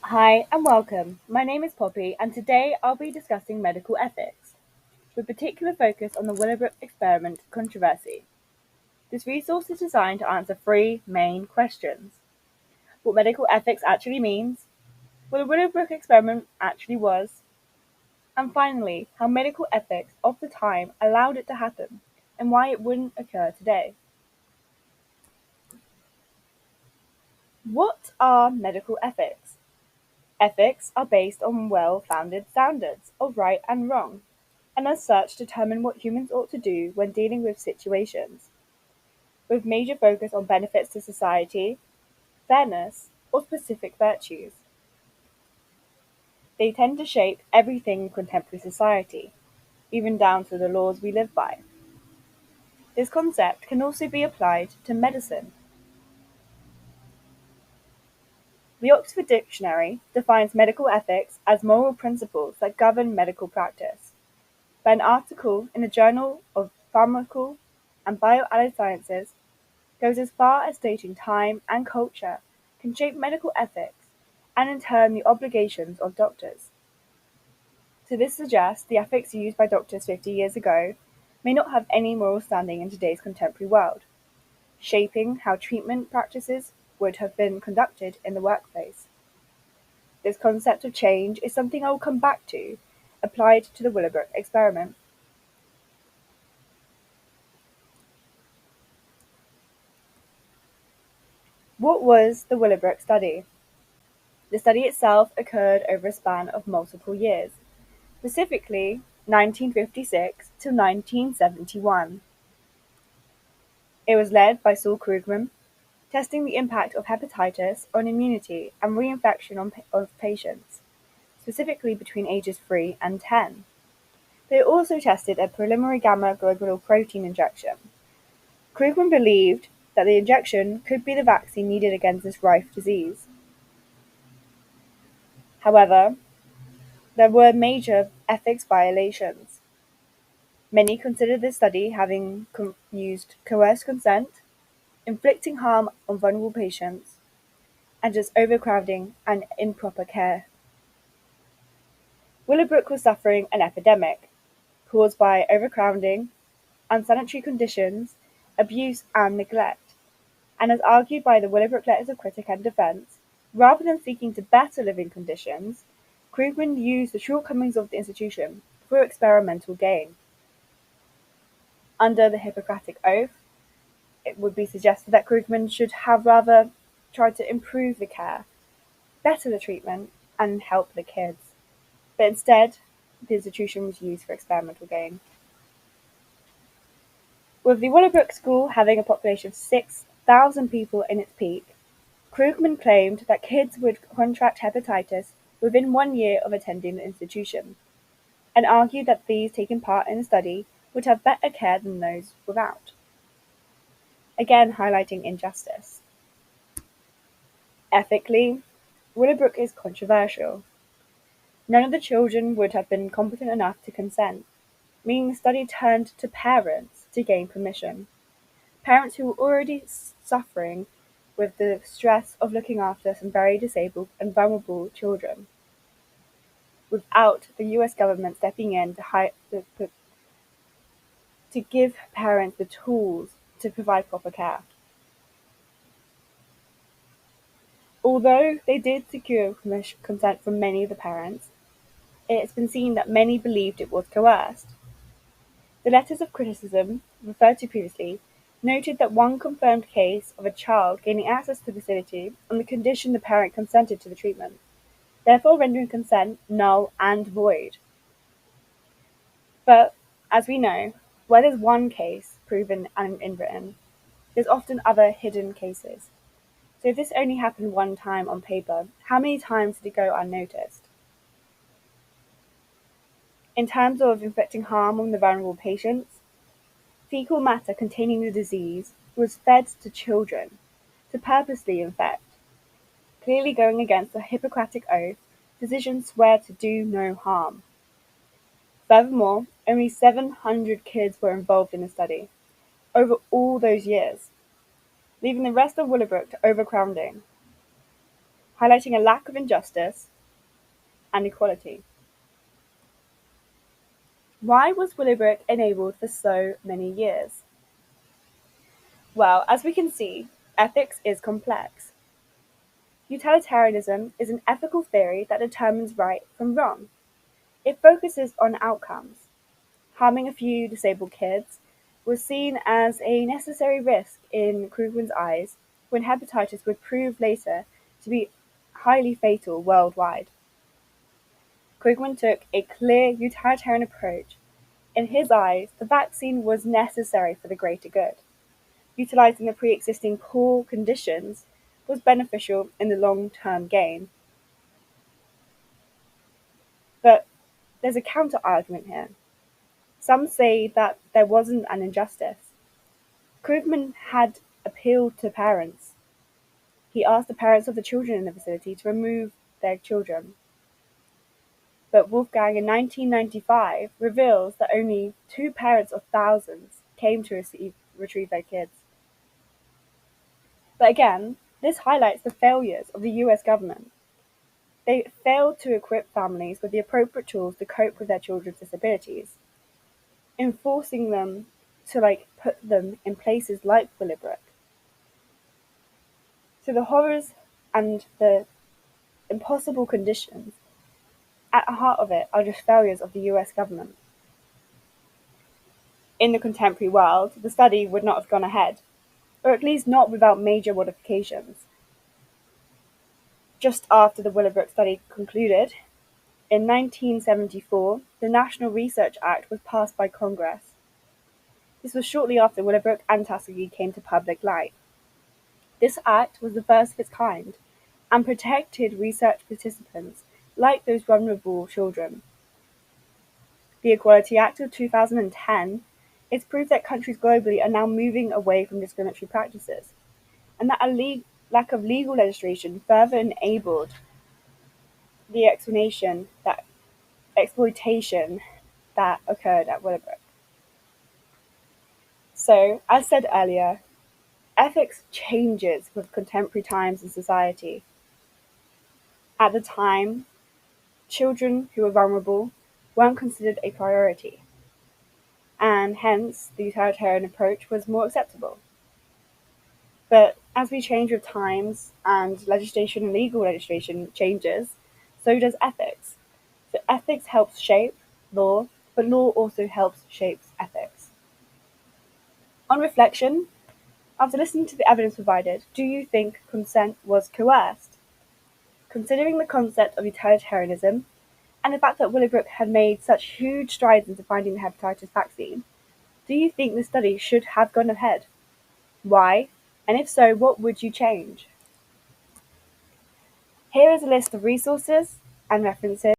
Hi and welcome. My name is Poppy and today I'll be discussing medical ethics, with particular focus on the Willowbrook experiment controversy. This resource is designed to answer three main questions: what medical ethics actually means, what the Willowbrook experiment actually was, and finally, how medical ethics of the time allowed it to happen and why it wouldn't occur today. What are medical ethics? Ethics are based on well-founded standards of right and wrong, and as such determine what humans ought to do when dealing with situations, with major focus on benefits to society, fairness, or specific virtues. They tend to shape everything in contemporary society, even down to the laws we live by. This concept can also be applied to medicine. The Oxford Dictionary defines medical ethics as moral principles that govern medical practice, but an article in the Journal of Pharmaceutical and Bioallied Sciences goes as far as stating time and culture can shape medical ethics and in turn the obligations of doctors. So this suggests the ethics used by doctors 50 years ago may not have any moral standing in today's contemporary world, shaping how treatment practices would have been conducted in the workplace. This concept of change is something I will come back to, applied to the Willowbrook experiment. What was the Willowbrook study? The study itself occurred over a span of multiple years, specifically 1956 to 1971. It was led by Saul Krugman, testing the impact of hepatitis on immunity and reinfection of patients, specifically between ages 3 and 10. They also tested a preliminary gamma globulin protein injection. Krugman believed that the injection could be the vaccine needed against this rife disease. However, there were major ethics violations. Many consider this study having used coerced consent, inflicting harm on vulnerable patients, and just overcrowding and improper care. Willowbrook was suffering an epidemic caused by overcrowding, unsanitary conditions, abuse, and neglect, and as argued by the Willowbrook letters of critique and defense, rather than seeking to better living conditions, Krugman used the shortcomings of the institution for experimental gain. Under the Hippocratic Oath, it would be suggested that Krugman should have rather tried to improve the care, better the treatment, and help the kids. But instead, the institution was used for experimental gain. With the Willowbrook School having a population of 6,000 people in its peak, Krugman claimed that kids would contract hepatitis within 1 year of attending the institution, and argued that these taking part in the study would have better care than those without, again highlighting injustice. Ethically, Willowbrook is controversial. None of the children would have been competent enough to consent, meaning the study turned to parents to gain permission. Parents who were already suffering with the stress of looking after some very disabled and vulnerable children, without the US government stepping in to give parents the tools to provide proper care. Although they did secure consent from many of the parents, it has been seen that many believed it was coerced. The letters of criticism, referred to previously, noted that one confirmed case of a child gaining access to the facility on the condition the parent consented to the treatment, therefore rendering consent null and void. But, as we know, where there's one case proven and written, there's often other hidden cases. So if this only happened one time on paper, how many times did it go unnoticed? In terms of inflicting harm on the vulnerable patients, fecal matter containing the disease was fed to children to purposely infect, clearly going against the Hippocratic Oath. Physicians swear to do no harm. Furthermore, only 700 kids were involved in the study over all those years, leaving the rest of Willowbrook to overcrowding. highlighting a lack of injustice and equality. Why was Willowbrook enabled for so many years? Well, as we can see, ethics is complex. Utilitarianism is an ethical theory that determines right from wrong. It focuses on outcomes. Harming a few disabled kids was seen as a necessary risk in Krugman's eyes when hepatitis would prove later to be highly fatal worldwide. Krugman took a clear utilitarian approach. In his eyes, the vaccine was necessary for the greater good. Utilizing the pre-existing poor conditions was beneficial in the long-term gain. But there's a counter-argument here. Some say that there wasn't an injustice. Krugman had appealed to parents. He asked the parents of the children in the facility to remove their children. But Wolfgang in 1995 reveals that only 2 parents of thousands came to retrieve their kids. But again, this highlights the failures of the US government. They failed to equip families with the appropriate tools to cope with their children's disabilities, enforcing them to put them in places like Willowbrook. So the horrors and the impossible conditions at the heart of it are just failures of the US government. In the contemporary world, the study would not have gone ahead, or at least not without major modifications. Just after the Willowbrook study concluded, in 1974, the National Research Act was passed by Congress. This was shortly after Willowbrook and Tuskegee came to public light. This act was the first of its kind and protected research participants like those vulnerable children. The Equality Act of 2010 is proof that countries globally are now moving away from discriminatory practices, and that a lack of legal legislation further enabled the exploitation that occurred at Willowbrook. So, as said earlier, ethics changes with contemporary times and society. At the time, children who were vulnerable weren't considered a priority, and hence the utilitarian approach was more acceptable. But as we change with times and legislation and legal legislation changes, so does ethics. So ethics helps shape law, but law also helps shape ethics. On reflection, after listening to the evidence provided, do you think consent was coerced? Considering the concept of utilitarianism and the fact that Willowbrook had made such huge strides into finding the hepatitis vaccine, do you think the study should have gone ahead? Why? And if so, what would you change? Here is a list of resources and references